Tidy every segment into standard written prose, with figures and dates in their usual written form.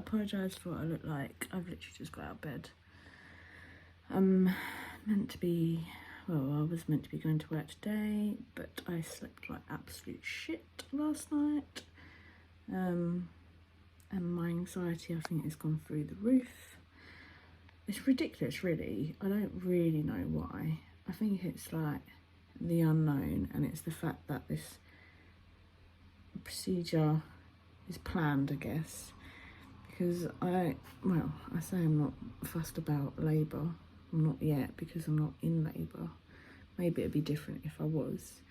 apologise for what I look like. I've literally just got out of bed. I'm meant to be, well, I was meant to be going to work today, but I slept like absolute shit last night. And my anxiety, I think, has gone through the roof. It's ridiculous, really. I don't really know why. I think it's like the unknown, and it's the fact that this procedure is planned, I guess. Because I say I'm not fussed about labour. I'm not yet, because I'm not in labour. Maybe it'd be different if I was.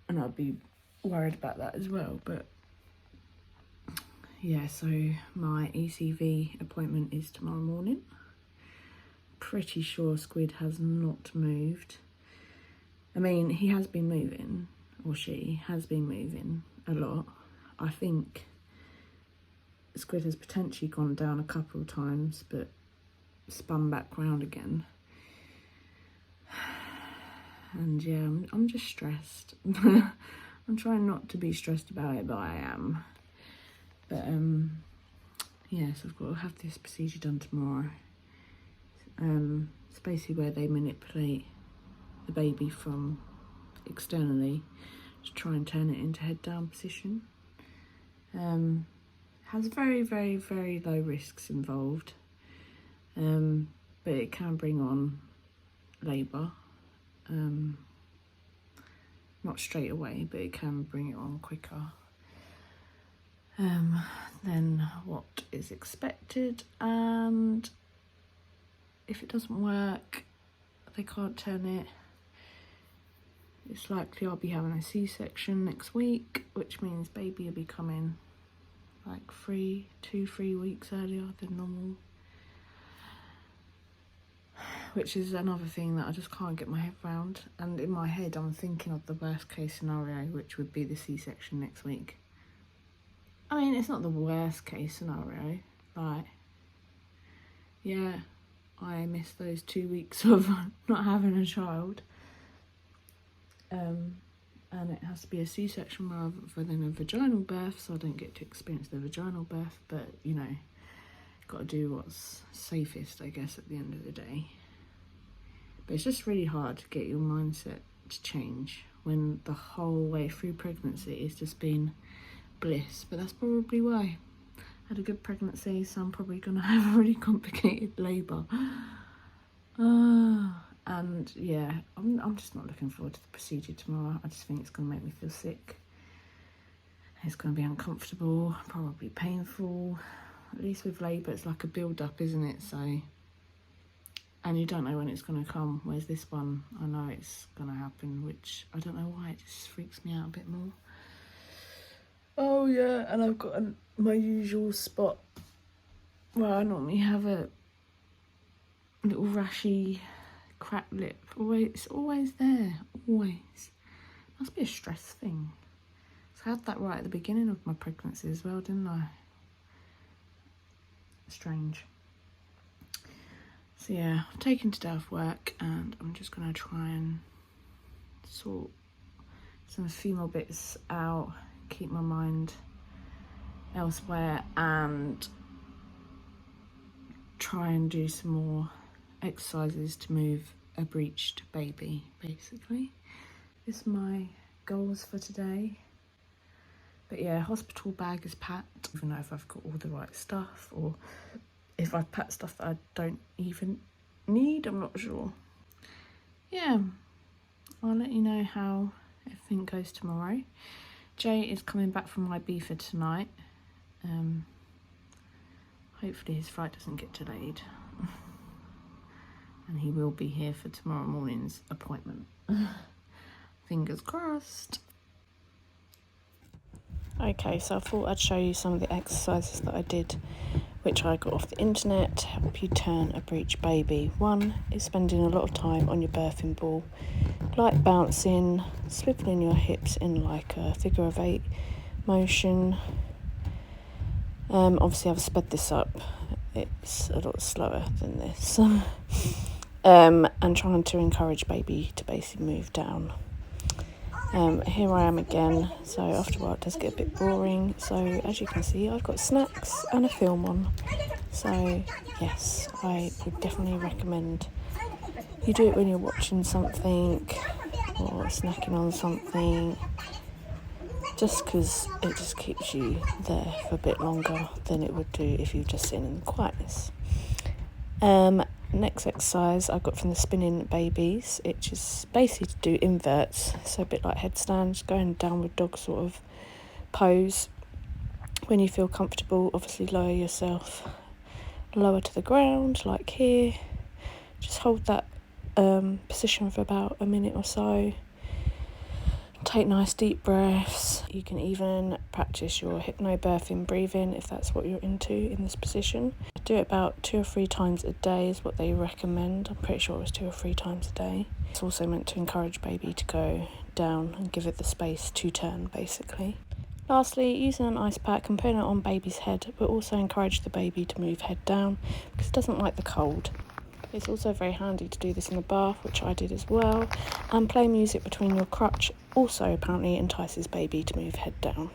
And I'd be worried about that as well. But yeah, so my ECV appointment is tomorrow morning. Pretty sure Squid has not moved. I mean, he has been moving, or she has been moving a lot. I think Squid has potentially gone down a couple of times, but spun back round again. And yeah, I'm just stressed. I'm trying not to be stressed about it, but I am. But yeah, so I've got to have this procedure done tomorrow. It's basically where they manipulate the baby from externally to try and turn it into head down position. Has very, very, very low risks involved, but it can bring on labour. Not straight away, but it can bring it on quicker than what is expected. And if it doesn't work, they can't turn it, it's likely I'll be having a C-section next week, which means baby will be coming like 2-3 weeks earlier than normal, which is another thing that I just can't get my head around. And in my head I'm thinking of the worst case scenario, which would be the C-section next week. I mean, it's not the worst case scenario, like, yeah, I missed those 2 weeks of not having a child, and it has to be a C-section rather than a vaginal birth, so I don't get to experience the vaginal birth. But you know, got to do what's safest, I guess, at the end of the day. But it's just really hard to get your mindset to change when the whole way through pregnancy has just been bliss. But that's probably why. I had a good pregnancy, so I'm probably going to have a really complicated labour. And yeah, I'm just not looking forward to the procedure tomorrow. I just think it's going to make me feel sick. It's going to be uncomfortable, probably painful. At least with labour, it's like a build-up, isn't it? So, and you don't know when it's going to come. Whereas this one, I know it's going to happen, which I don't know why, it just freaks me out a bit more. Oh yeah, and I've got my usual spot where I normally have a little rashy cracked lip. It's always there, always. Must be a stress thing. So I had that right at the beginning of my pregnancy as well, didn't I? Strange. So yeah, I've taken today off work, and I'm just going to try and sort some female bits out, keep my mind elsewhere, and try and do some more exercises to move a breached baby, basically. This is my goals for today. But yeah, hospital bag is packed. I don't know if I've got all the right stuff, or if I've packed stuff that I don't even need, I'm not sure. Yeah, I'll let you know how everything goes tomorrow. Jay is coming back from Ibiza tonight. Hopefully his flight doesn't get delayed. And he will be here for tomorrow morning's appointment. Fingers crossed. Okay, so I thought I'd show you some of the exercises that I did, which I got off the internet to help you turn a breech baby. One is spending a lot of time on your birthing ball, light bouncing, swiveling your hips in like a figure of 8 motion. Obviously I've sped this up, it's a lot slower than this. And trying to encourage baby to basically move down. Here I am again, so after a while it does get a bit boring. So as you can see, I've got snacks and a film on. So yes, I would definitely recommend you do it when you're watching something or snacking on something, just because it just keeps you there for a bit longer than it would do if you were just sitting in quietness. Next exercise I got from the Spinning Babies, which is basically to do inverts, so a bit like headstands, going downward dog sort of pose. When you feel comfortable, obviously lower yourself lower to the ground, like here. Just hold that position for about a minute or so. Take nice deep breaths. You can even practice your hypnobirthing breathing if that's what you're into in this position. Do it about 2 or 3 times a day is what they recommend. I'm pretty sure it was 2 or 3 times a day. It's also meant to encourage baby to go down and give it the space to turn, basically. Lastly, using an ice pack and putting it on baby's head will also encourage the baby to move head down because it doesn't like the cold. It's also very handy to do this in the bath, which I did as well, and play music between your crutch also apparently entices baby to move head down.